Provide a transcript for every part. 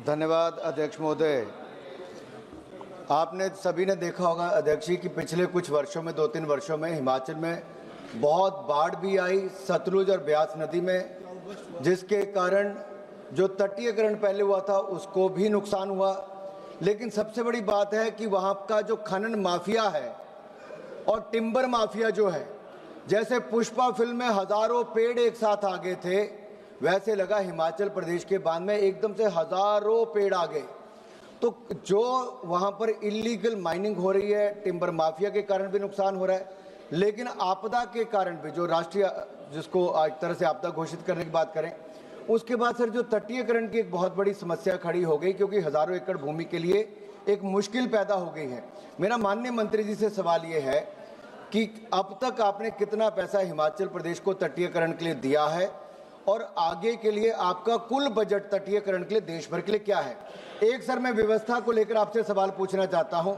धन्यवाद अध्यक्ष महोदय। आपने सभी ने देखा होगा अध्यक्ष जी कि पिछले कुछ वर्षों में 2-3 वर्षों में हिमाचल में बहुत बाढ़ भी आई सतलुज और ब्यास नदी में, जिसके कारण जो तटीयकरण पहले हुआ था उसको भी नुकसान हुआ। लेकिन सबसे बड़ी बात है कि वहाँ का जो खनन माफिया है और टिम्बर माफिया जो है, जैसे पुष्पा फिल्म में हजारों पेड़ एक साथ आ गए थे, वैसे लगा हिमाचल प्रदेश के बांध में एकदम से हजारों पेड़ आ गए। तो जो वहाँ पर इलीगल माइनिंग हो रही है, टिम्बर माफिया के कारण भी नुकसान हो रहा है, लेकिन आपदा के कारण भी, जो राष्ट्रीय जिसको एक तरह से आपदा घोषित करने की बात करें, उसके बाद सर जो तटीयकरण की एक बहुत बड़ी समस्या खड़ी हो गई, क्योंकि हजारों एकड़ भूमि के लिए एक मुश्किल पैदा हो गई है। मेरा माननीय मंत्री जी से सवाल ये है कि अब तक आपने कितना पैसा हिमाचल प्रदेश को तटीयकरण के लिए दिया है और आगे के लिए आपका कुल बजट तटीयकरण के लिए देश भर के लिए क्या है? एक सर मैं व्यवस्था को लेकर आपसे सवाल पूछना चाहता हूं।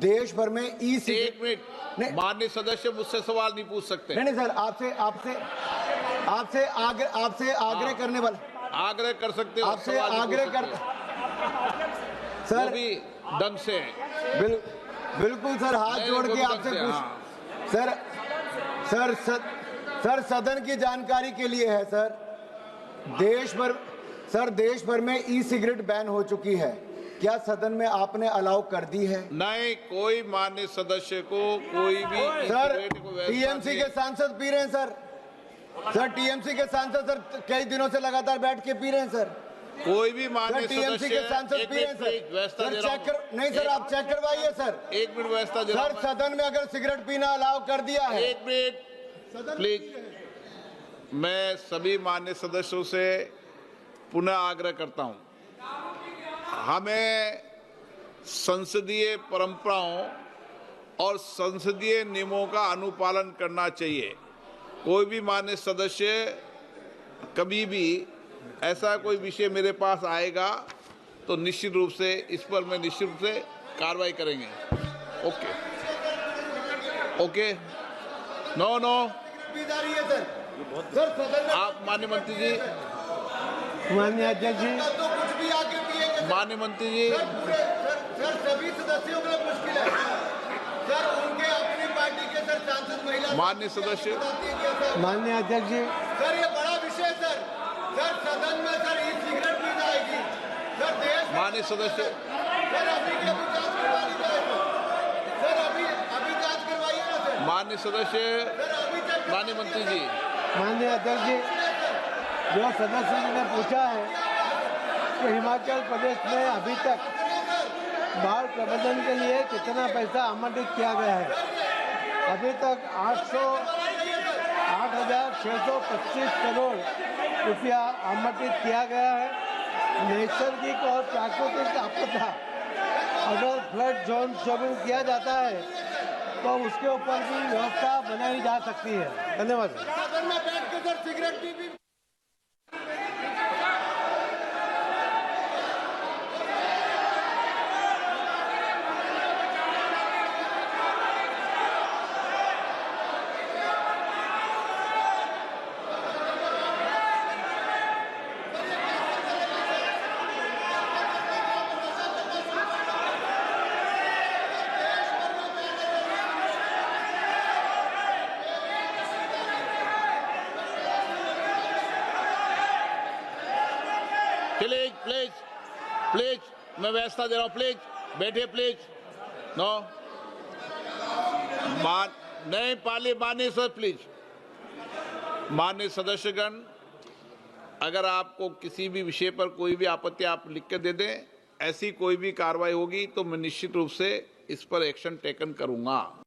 देश भर में एक मिनट, माननीय सदस्य मुझसे सवाल नहीं पूछ सकते। नहीं सर, आपसे आग्रह करने वाला, आग्रह कर सकते हो, आपसे आग्रह कर सर भी ढंग से बिल्कुल सर, हाथ जोड़ के आपसे पूछ सर सदन की जानकारी के लिए है सर, देश भर में ई सिगरेट बैन हो चुकी है, क्या सदन में आपने अलाउ कर दी है? नहीं, कोई माननीय सदस्य को कोई भी सर टीएमसी के सांसद पी रहे हैं सर टीएमसी के सांसद सर कई दिनों से लगातार बैठ के पी रहे हैं सर, कोई भी माननीय टीएमसी के सांसद पी रहे हैं सर नहीं सर, आप चेक करवाइए सर। एक मिनट व्यवस्था दे रहा हूं। सर सदन में अगर सिगरेट पीना अलाउ कर दिया है, एक मिनट प्लीज। मैं सभी माननीय सदस्यों से पुनः आग्रह करता हूं, हमें संसदीय परंपराओं और संसदीय नियमों का अनुपालन करना चाहिए। कोई भी माननीय सदस्य कभी भी ऐसा कोई विषय मेरे पास आएगा तो निश्चित रूप से इस पर मैं निश्चित रूप से कार्रवाई करेंगे। ओके नो आप माननीय मंत्री जी, माननीय अध्यक्ष जी, माननीय मंत्री जी, सर सभी सदस्यों के लिए मुश्किल है सर, उनके अपनी पार्टी के सर सांसद महिला माननीय सदस्य, माननीय अध्यक्ष जी, सर ये बड़ा विषय सर सदन में सर ई सिगरेट पी जाएगी सर, देश माननीय सदस्य, सर अभी के भी जांच करवा ली जाए सर, अभी जांच करवाइए ना सर। माननीय सदस्य, माननीय मंत्री जी, माननीय अध्यक्ष जी, जो सदस्य ने पूछा है कि हिमाचल प्रदेश में अभी तक बाढ़ प्रबंधन के लिए कितना पैसा आवंटित किया गया है, अभी तक 8,625 करोड़ रुपया आवंटित किया गया है। नैसर्गिक और प्राकृतिक आपदा अगर फ्लड जोन शेड्यूल किया जाता है तो उसके ऊपर भी व्यवस्था बनाई जा सकती है। धन्यवाद। प्लीज मैं व्यवस्था दे रहा हूं, प्लीज बैठे, प्लीज नो नहीं पाली माननीय सर, प्लीज माननीय सदस्यगण, अगर आपको किसी भी विषय पर कोई भी आपत्ति आप लिख के दे दें, ऐसी कोई भी कार्रवाई होगी तो मैं निश्चित रूप से इस पर एक्शन टेकन करूंगा।